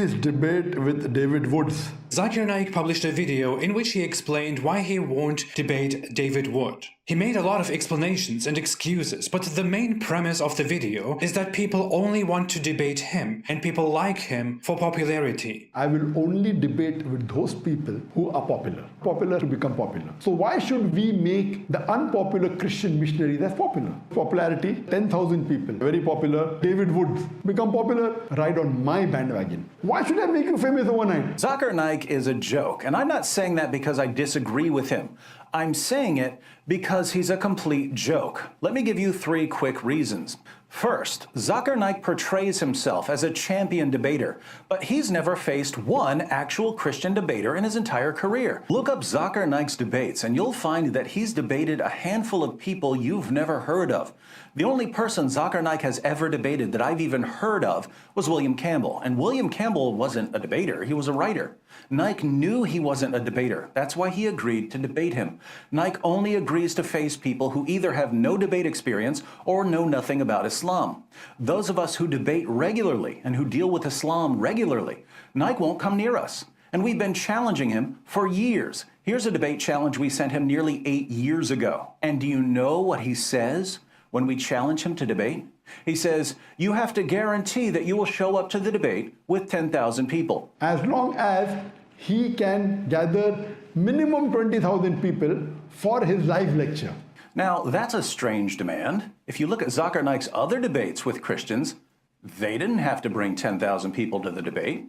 His debate with David Woods. Zakir Naik published a video in which he explained why he won't debate David Wood. He made a lot of explanations and excuses, but the main premise of the video is that people only want to debate him, and people like him for popularity. I will only debate with those people who are popular. Popular to become popular. So why should we make the unpopular Christian missionary that's popular? Popularity, 10,000 people, very popular. David Woods, become popular, ride on my bandwagon. Why should I make you famous overnight? Zakir Naik is a joke, and I'm not saying that because I disagree with him. I'm saying it because he's a complete joke. Let me give you 3 quick reasons. First, Zakir Naik portrays himself as a champion debater, but he's never faced one actual Christian debater in his entire career. Look up Zakir Naik's debates and you'll find that he's debated a handful of people you've never heard of. The only person Zakir Naik has ever debated that I've even heard of was William Campbell, and William Campbell wasn't a debater, he was a writer. Naik knew he wasn't a debater, that's why he agreed to debate him. Naik only agrees to face people who either have no debate experience or know nothing about Islam. Those of us who debate regularly and who deal with Islam regularly, Naik won't come near us. And we've been challenging him for years. Here's a debate challenge we sent him nearly 8 years ago. And do you know what he says when we challenge him to debate? He says, you have to guarantee that you will show up to the debate with 10,000 people. As long as he can gather minimum 20,000 people for his live lecture. Now, that's a strange demand. If you look at Zakir Naik's other debates with Christians, they didn't have to bring 10,000 people to the debate.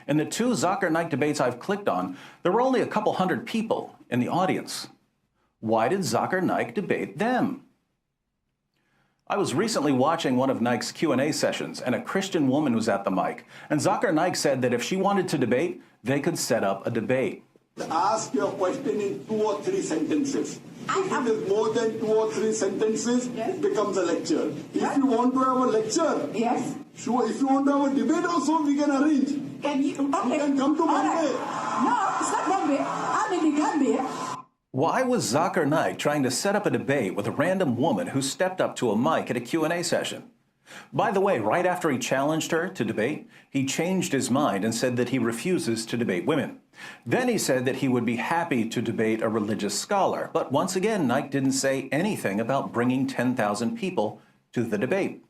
In the 2 Zakir Naik debates I've clicked on, there were only a couple hundred people in the audience. Why did Zakir Naik debate them? I was recently watching one of Naik's Q&A sessions, and a Christian woman was at the mic. And Zakir Naik said that if she wanted to debate, they could set up a debate. Ask your question in 2 or 3 sentences. If it is more than 2 or 3 sentences, yes, it becomes a lecture. If you want to have a lecture, yes, sure. If you want to have a debate also, we can arrange. Can you? Okay. You can come to Bombay. Right. No, it's not Bombay. I'm in the Gambia. Why was Zakir Naik trying to set up a debate with a random woman who stepped up to a mic at a Q&A session? By the way, right after he challenged her to debate, he changed his mind and said that he refuses to debate women. Then he said that he would be happy to debate a religious scholar. But once again, Naik didn't say anything about bringing 10,000 people to the debate.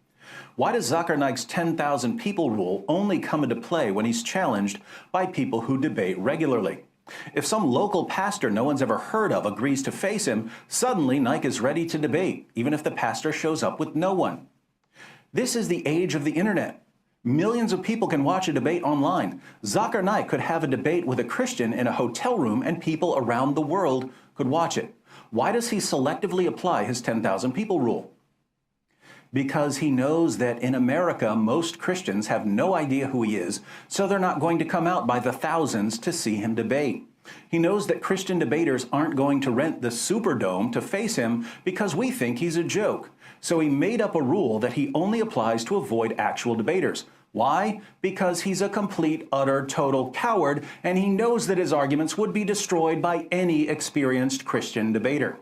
Why does Zakir Naik's 10,000 people rule only come into play when he's challenged by people who debate regularly? If some local pastor no one's ever heard of agrees to face him, suddenly Naik is ready to debate, even if the pastor shows up with no one. This is the age of the internet. Millions of people can watch a debate online. Zakir Naik could have a debate with a Christian in a hotel room and people around the world could watch it. Why does he selectively apply his 10,000 people rule? Because he knows that in America, most Christians have no idea who he is, so they're not going to come out by the thousands to see him debate. He knows that Christian debaters aren't going to rent the Superdome to face him because we think he's a joke. So he made up a rule that he only applies to avoid actual debaters. Why? Because he's a complete, utter, total coward, and he knows that his arguments would be destroyed by any experienced Christian debater.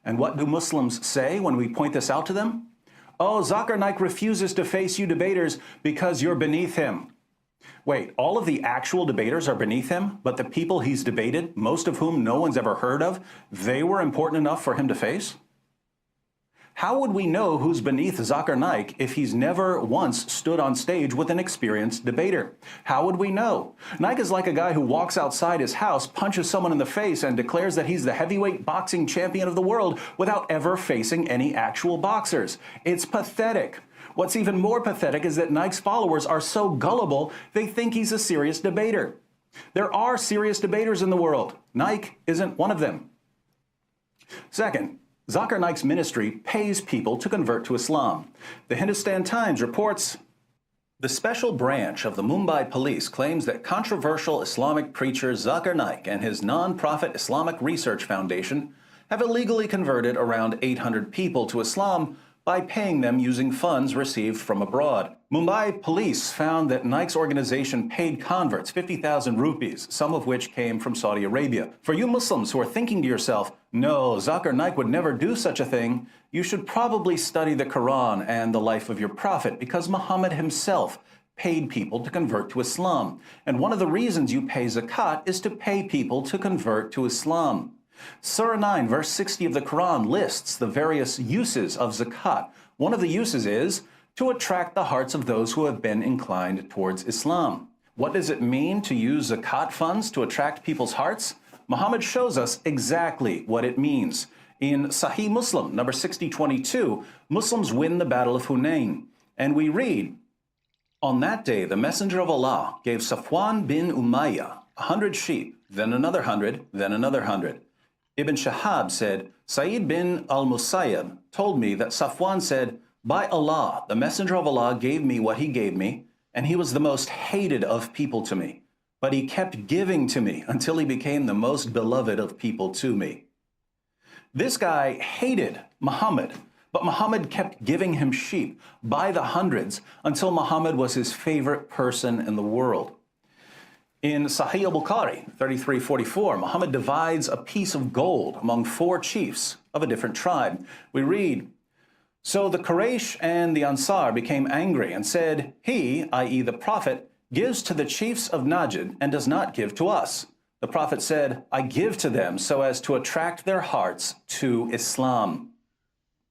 And what do Muslims say when we point this out to them? Oh, Zakir Naik refuses to face you debaters because you're beneath him. Wait, all of the actual debaters are beneath him, but the people he's debated, most of whom no one's ever heard of, they were important enough for him to face? How would we know who's beneath Zakir Naik if he's never once stood on stage with an experienced debater? How would we know? Naik is like a guy who walks outside his house, punches someone in the face, and declares that he's the heavyweight boxing champion of the world without ever facing any actual boxers. It's pathetic. What's even more pathetic is that Naik's followers are so gullible, they think he's a serious debater. There are serious debaters in the world. Naik isn't one of them. Second, Zakir Naik's ministry pays people to convert to Islam. The Hindustan Times reports, the special branch of the Mumbai police claims that controversial Islamic preacher Zakir Naik and his non-profit Islamic Research Foundation have illegally converted around 800 people to Islam by paying them using funds received from abroad. Mumbai police found that Naik's organization paid converts 50,000 rupees, some of which came from Saudi Arabia. For you Muslims who are thinking to yourself, no, Zakir Naik would never do such a thing, you should probably study the Quran and the life of your prophet, because Muhammad himself paid people to convert to Islam. And one of the reasons you pay zakat is to pay people to convert to Islam. Surah 9, verse 60 of the Quran lists the various uses of zakat. One of the uses is to attract the hearts of those who have been inclined towards Islam. What does it mean to use zakat funds to attract people's hearts? Muhammad shows us exactly what it means. In Sahih Muslim, number 6022, Muslims win the Battle of Hunain. And we read, "On that day, the Messenger of Allah gave Safwan bin Umayyah 100 sheep, then another 100, then another 100. Ibn Shahab said, Sa'id bin al-Musayyab told me that Safwan said, by Allah, the Messenger of Allah gave me what he gave me, and he was the most hated of people to me. But he kept giving to me until he became the most beloved of people to me." This guy hated Muhammad, but Muhammad kept giving him sheep by the hundreds until Muhammad was his favorite person in the world. In Sahih al-Bukhari 3344, Muhammad divides a piece of gold among 4 chiefs of a different tribe. We read, "So the Quraysh and the Ansar became angry and said, he, i.e. the Prophet, gives to the chiefs of Najd and does not give to us. The Prophet said, I give to them so as to attract their hearts to Islam."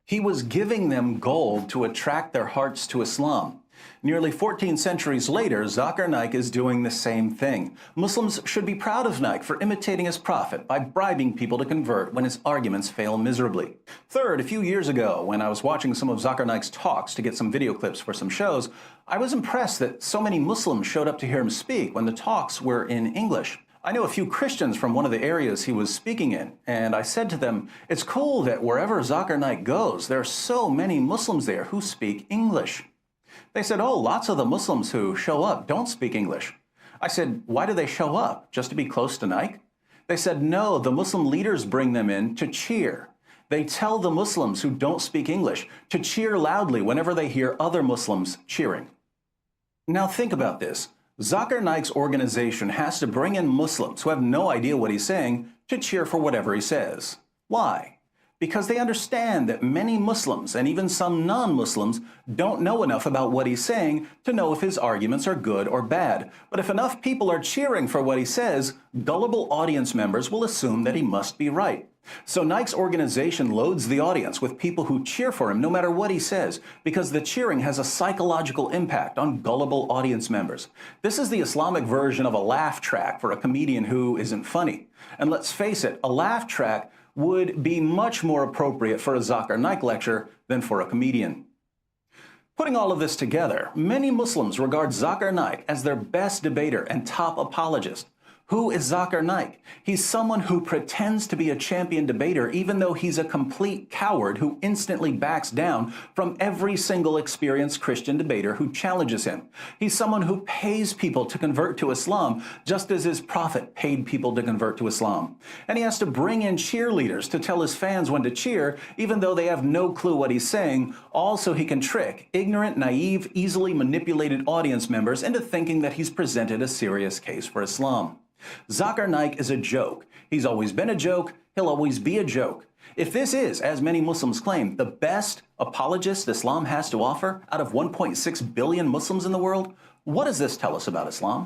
He was giving them gold to attract their hearts to Islam. Nearly 14 centuries later, Zakir Naik is doing the same thing. Muslims should be proud of Naik for imitating his prophet by bribing people to convert when his arguments fail miserably. Third, a few years ago, when I was watching some of Zakir Naik's talks to get some video clips for some shows, I was impressed that so many Muslims showed up to hear him speak when the talks were in English. I knew a few Christians from one of the areas he was speaking in, and I said to them, it's cool that wherever Zakir Naik goes, there are so many Muslims there who speak English. They said, oh, lots of the Muslims who show up don't speak English. I said, why do they show up? Just to be close to Naik? They said, no, the Muslim leaders bring them in to cheer. They tell the Muslims who don't speak English to cheer loudly whenever they hear other Muslims cheering. Now think about this. Zakir Naik's organization has to bring in Muslims who have no idea what he's saying to cheer for whatever he says. Why? Because they understand that many Muslims and even some non-Muslims don't know enough about what he's saying to know if his arguments are good or bad. But if enough people are cheering for what he says, gullible audience members will assume that he must be right. So Naik's organization loads the audience with people who cheer for him no matter what he says, because the cheering has a psychological impact on gullible audience members. This is the Islamic version of a laugh track for a comedian who isn't funny. And let's face it, a laugh track would be much more appropriate for a Zakir Naik lecture than for a comedian. Putting all of this together, many Muslims regard Zakir Naik as their best debater and top apologist. Who is Zakir Naik? He's someone who pretends to be a champion debater even though he's a complete coward who instantly backs down from every single experienced Christian debater who challenges him. He's someone who pays people to convert to Islam just as his prophet paid people to convert to Islam. And he has to bring in cheerleaders to tell his fans when to cheer even though they have no clue what he's saying, all so he can trick ignorant, naive, easily manipulated audience members into thinking that he's presented a serious case for Islam. Zakir Naik is a joke. He's always been a joke. He'll always be a joke. If this is, as many Muslims claim, the best apologist Islam has to offer out of 1.6 billion Muslims in the world, what does this tell us about Islam?